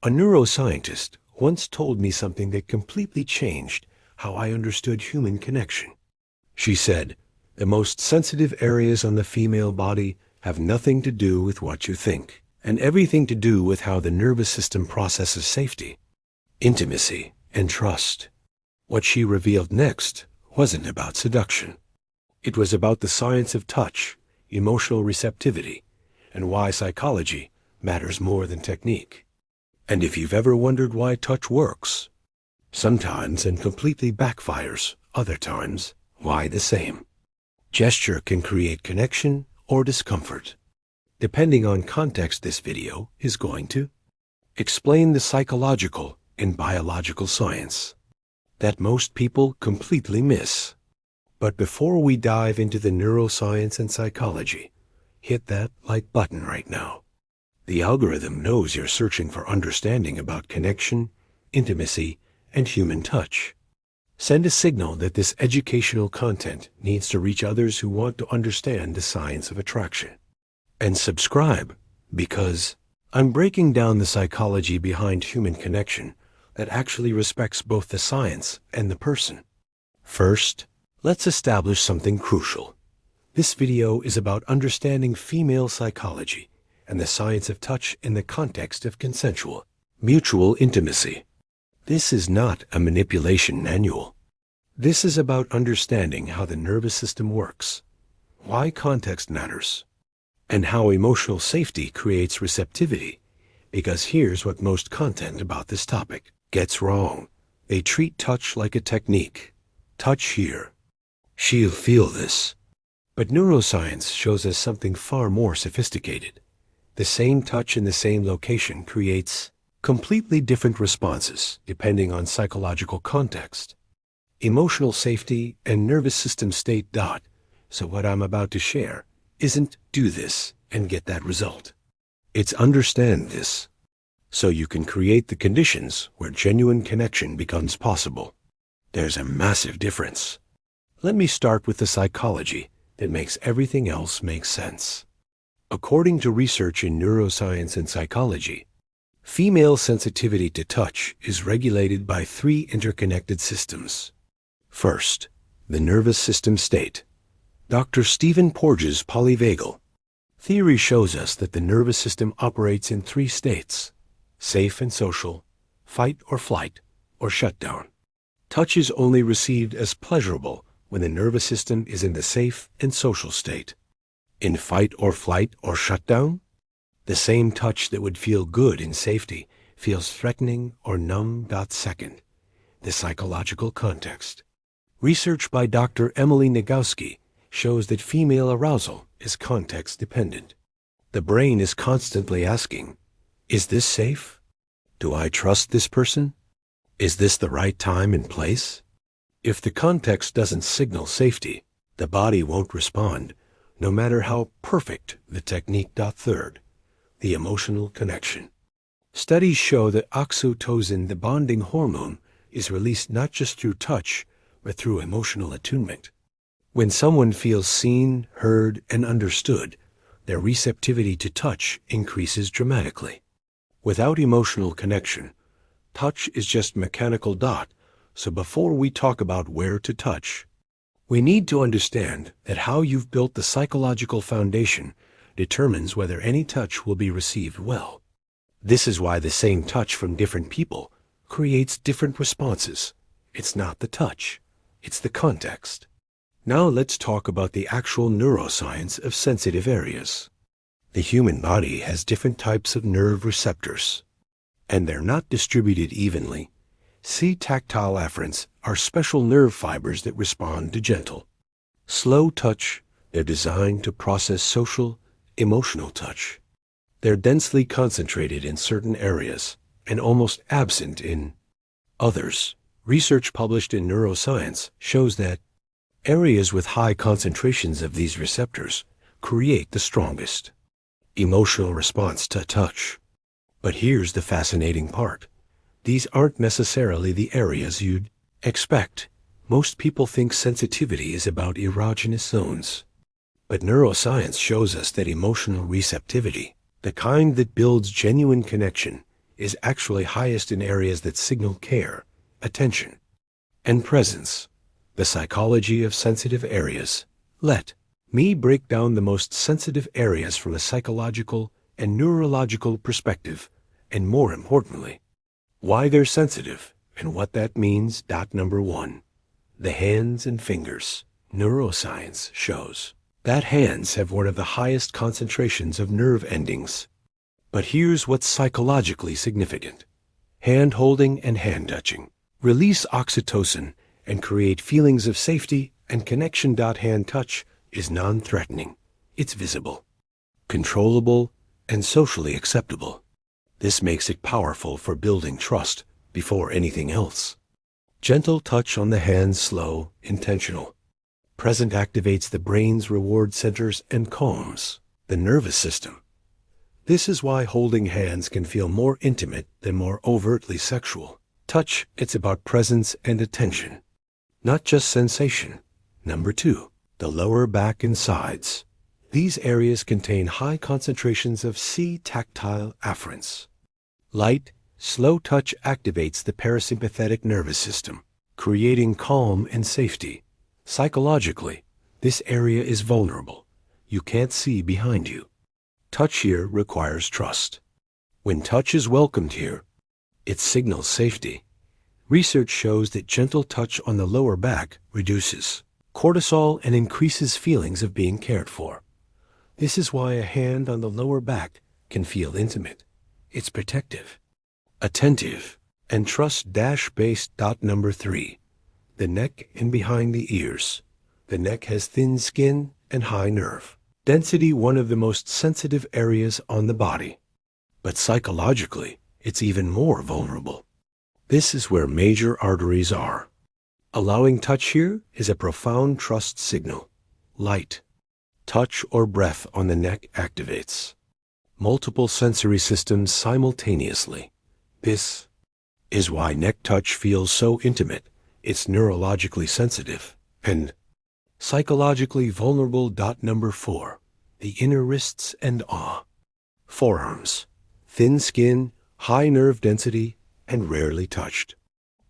A neuroscientist once told me something that completely changed how I understood human connection. She said, "The most sensitive areas on the female body have nothing to do with what you think, and everything to do with how the nervous system processes safety, intimacy, and trust." What she revealed next wasn't about seduction. It was about the science of touch, emotional receptivity, and why psychology matters more than technique. And if you've ever wondered why touch works, sometimes and completely backfires, other times, why the same? Gesture can create connection or discomfort. Depending on context, this video is going to explain the psychological and biological science that most people completely miss. But before we dive into the neuroscience and psychology, hit that like button right now. The algorithm knows you're searching for understanding about connection, intimacy, and human touch. Send a signal that this educational content needs to reach others who want to understand the science of attraction. And subscribe, because I'm breaking down the psychology behind human connection that actually respects both the science and the person. First, let's establish something crucial. This video is about understanding female psychology and the science of touch in the context of consensual, mutual intimacy. This is not a manipulation manual. This is about understanding how the nervous system works, why context matters, and how emotional safety creates receptivity. Because here's what most content about this topic gets wrong. They treat touch like a technique. Touch here. She'll feel this. But neuroscience shows us something far more sophisticated. The same touch in the same location creates completely different responses depending on psychological context, emotional safety, and nervous system state. So what I'm about to share isn't do this and get that result. It's understand this, so you can create the conditions where genuine connection becomes possible. There's a massive difference. Let me start with the psychology that makes everything else make sense. According to research in neuroscience and psychology, female sensitivity to touch is regulated by three interconnected systems. First, the nervous system state. Dr. Stephen Porges' polyvagal theory shows us that the nervous system operates in three states: safe and social, fight or flight, or shutdown. Touch is only received as pleasurable when the nervous system is in the safe and social state. In fight or flight or shutdown, the same touch that would feel good in safety feels threatening or numb. Second, the psychological context. Research by Dr. Emily Nagoski shows that female arousal is context dependent. The brain is constantly asking, is this safe? Do I trust this person? Is this the right time and place? If the context doesn't signal safety, the body won't respond, no matter how perfect the technique. Third, the emotional connection. Studies show that oxytocin, the bonding hormone, is released not just through touch, but through emotional attunement. When someone feels seen, heard, and understood, their receptivity to touch increases dramatically. Without emotional connection, touch is just mechanical. So before we talk about where to touch, we need to understand that how you've built the psychological foundation determines whether any touch will be received well. This is why the same touch from different people creates different responses. It's not the touch, it's the context. Now let's talk about the actual neuroscience of sensitive areas. The human body has different types of nerve receptors, and they're not distributed evenly. See, tactile afferents are special nerve fibers that respond to gentle, slow touch. They're designed to process social, emotional touch. They're densely concentrated in certain areas and almost absent in others. Research published in Neuroscience shows that areas with high concentrations of these receptors create the strongest emotional response to touch. But here's the fascinating part. These aren't necessarily the areas you'd expect. Most people think sensitivity is about erogenous zones. But neuroscience shows us that emotional receptivity, the kind that builds genuine connection, is actually highest in areas that signal care, attention, and presence. The psychology of sensitive areas. Let me break down the most sensitive areas from a psychological and neurological perspective, and more importantly, why they're sensitive and what that means. Number 1. The hands and fingers. Neuroscience shows that hands have one of the highest concentrations of nerve endings. But here's what's psychologically significant. Hand holding and hand touching release oxytocin and create feelings of safety and connection. Hand touch is non-threatening. It's visible, controllable, and socially acceptable. This makes it powerful for building trust before anything else. Gentle touch on the hands, slow, intentional. Present activates the brain's reward centers and calms the nervous system. This is why holding hands can feel more intimate than more overtly sexual. Touch, it's about presence and attention, not just sensation. Number 2, the lower back and sides. These areas contain high concentrations of C-tactile afferents. Light, slow touch activates the parasympathetic nervous system, creating calm and safety. Psychologically, this area is vulnerable. You can't see behind you. Touch here requires trust. When touch is welcomed here, it signals safety. Research shows that gentle touch on the lower back reduces cortisol and increases feelings of being cared for. This is why a hand on the lower back can feel intimate. It's protective, attentive, and trust-based. Number 3, the neck and behind the ears. The neck has thin skin and high nerve density, one of the most sensitive areas on the body. But psychologically, it's even more vulnerable. This is where major arteries are. Allowing touch here is a profound trust signal. Light, touch, or breath on the neck activates multiple sensory systems simultaneously. This is why neck touch feels so intimate. It's neurologically sensitive and psychologically vulnerable. Number 4, the inner wrists and forearms. Thin skin, high nerve density, and rarely touched.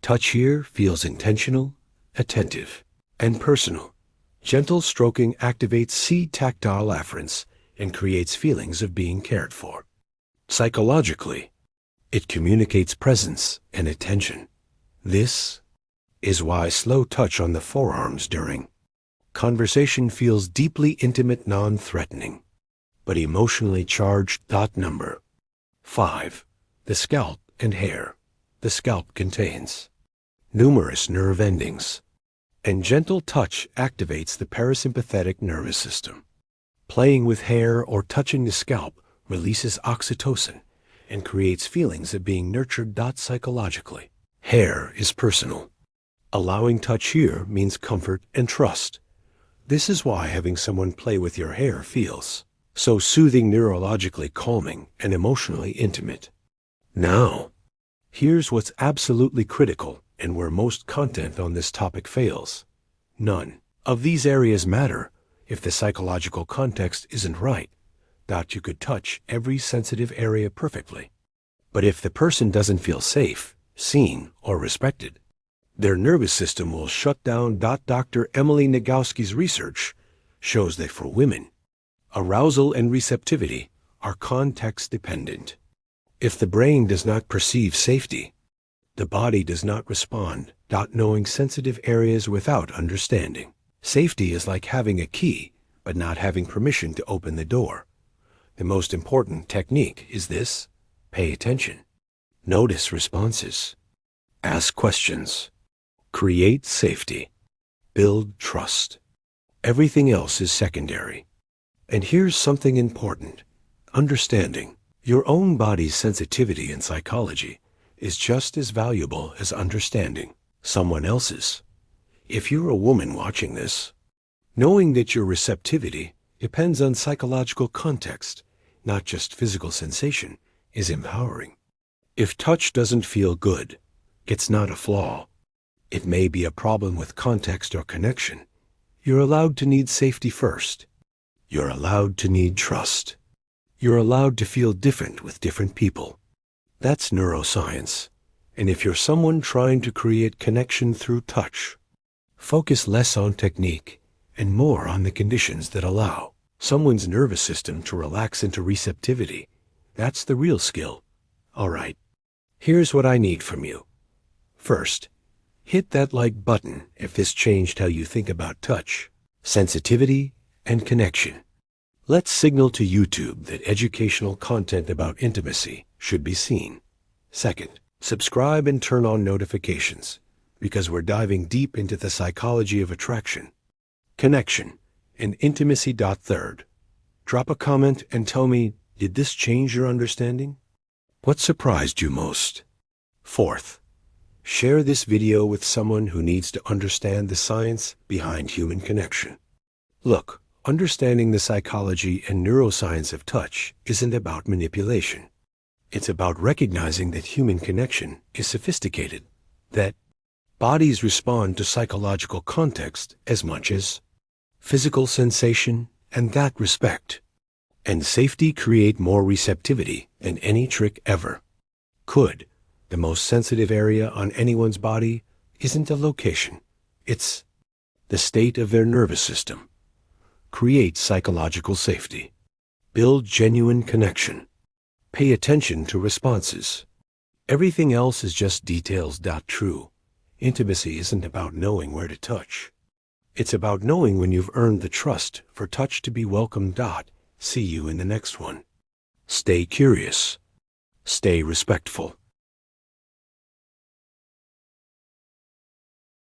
Touch here feels intentional, attentive, and personal. Gentle stroking activates C-tactile afferents and creates feelings of being cared for. Psychologically, it communicates presence and attention. This is why slow touch on the forearms during conversation feels deeply intimate, non-threatening, but emotionally charged. Number 5, the scalp and hair. The scalp contains numerous nerve endings, and gentle touch activates the parasympathetic nervous system. Playing with hair or touching the scalp releases oxytocin and creates feelings of being nurtured. Psychologically, hair is personal. Allowing touch here means comfort and trust. This is why having someone play with your hair feels so soothing, neurologically calming, and emotionally intimate. Now, here's what's absolutely critical and where most content on this topic fails. None of these areas matter if the psychological context isn't right. You could touch every sensitive area perfectly. But if the person doesn't feel safe, seen, or respected, their nervous system will shut down. Dr. Emily Nagowski's research shows that for women, arousal and receptivity are context dependent. If the brain does not perceive safety, the body does not respond. Knowing sensitive areas without understanding. Safety is like having a key, but not having permission to open the door. The most important technique is this: pay attention, notice responses, ask questions, create safety, build trust. Everything else is secondary. And here's something important. Understanding your own body's sensitivity and psychology is just as valuable as understanding someone else's. If you're a woman watching this, knowing that your receptivity depends on psychological context, not just physical sensation, is empowering. If touch doesn't feel good, it's not a flaw. It may be a problem with context or connection. You're allowed to need safety first. You're allowed to need trust. You're allowed to feel different with different people. That's neuroscience. And if you're someone trying to create connection through touch, focus less on technique and more on the conditions that allow someone's nervous system to relax into receptivity. That's the real skill. All right, here's what I need from you. First, hit that like button if this changed how you think about touch, sensitivity, and connection. Let's signal to YouTube that educational content about intimacy should be seen. Second, subscribe and turn on notifications, because we're diving deep into the psychology of attraction, connection, and intimacy. Third, drop a comment and tell me, did this change your understanding? What surprised you most? Fourth, share this video with someone who needs to understand the science behind human connection. Look, understanding the psychology and neuroscience of touch isn't about manipulation. It's about recognizing that human connection is sophisticated, that bodies respond to psychological context as much as physical sensation, and that respect and safety create more receptivity than any trick ever could. The most sensitive area on anyone's body isn't a location. It's the state of their nervous system. Create psychological safety. Build genuine connection. Pay attention to responses. Everything else is just details. True. Intimacy isn't about knowing where to touch. It's about knowing when you've earned the trust for touch to be welcome. See you in the next one. Stay curious. Stay respectful.